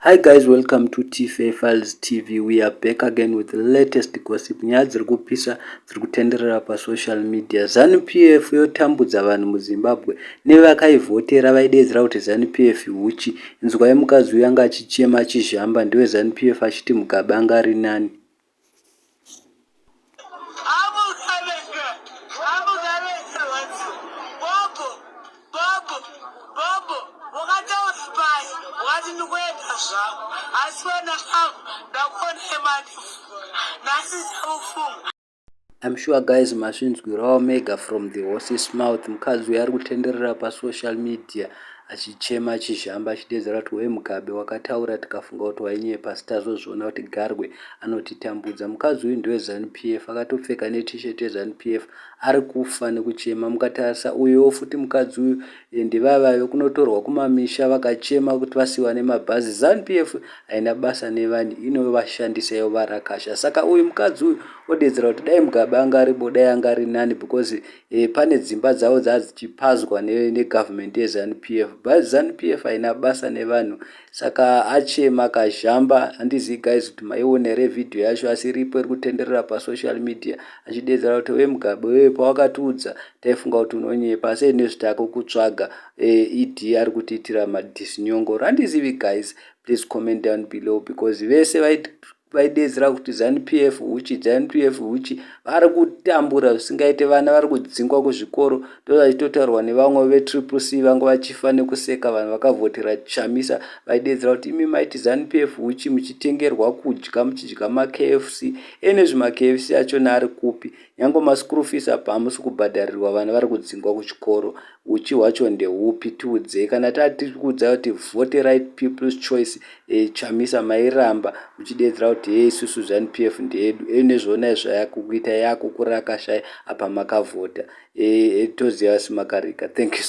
Hi guys, welcome to TFA Files TV. We are back again with the latest gossip. Nyaya dziri kupisa dziri kutenderera pasocial media. ZANU-PF yotambudza vanhu muZimbabwe nevakaivhotera vaidedzera kuti ZANU-PF huchi. Inzwai mukadzi uyu anga achichema achizhamba ndiwe ZANU-PF achiti Mugabe anga ari nani. I'm sure guys masvinzwirawo mega from the horse's mouth. Mukadzi uyu ari kutenderera pasocial media achichema achizhamba achidedzera kuti we Mugabe wakataura tikafunga kuti wainyepa asi tazozviona kuti Garwe anotitambudza. Mukadzi uyu ndiwe ZANU-PF akatopfeka neT-shirt yeZANU-PF ari kufa nekuchema. Mukatarisa uyo futi mukadzi uyu ndivavayo kunotorwa kumamisha vakachema kuti vasiwa nemabhazi. ZANU-PF haina basa nevanhu, inovashandisa yovarakasha. Saka uyu mukadzi uyu odedzera kuti dai Mugabe anga aripo dai anga ari nani because pane dzimba dzavo dzadzichipazwa negovernment yeZANU-PF. But ZANU-PF haina basa nevanhu, saka achema akazhamba. Handizivi guys kuti maiona here video yacho, asi iripo iri kutenderera pasocial media achidedzera kuti we Mugabe wewe pawakatiudza taifunga kuti unonyepa asi nezvitako kutsvaga ED ari kutiitira madhisinyongoro. Handizivi guys, please comment down below because vese vaidedzera kuti ZANU-PF huchi, ZANU-PF huchi, vari kutambura zvisingaite. Vana vari kudzingwa kuzvikoro ndovachitotaurwa nevamwe veCCC vange vachifa nekuseka vanhu vakavhotera shamisa. Vaidedzera kuti imi maiti ZANU-PF huchi muchitengerwa kudya muchidya maKFC. Nezvima-KFC achona ari kupi? Nyange maschool fees apa hamusi kubhadharirwa, vana vari kudzingwa kuchikoro. Huchi hwacho ndehupi? Tiudzei. Kana tati kuudza kuti vote right people's choice, shamisa mairamba muchidedzera kuti isusu ZANU-PF ndedu. Nezvona zvayakukuita yakukurakashai apa makavhota. Toziva simakarika. Thank you.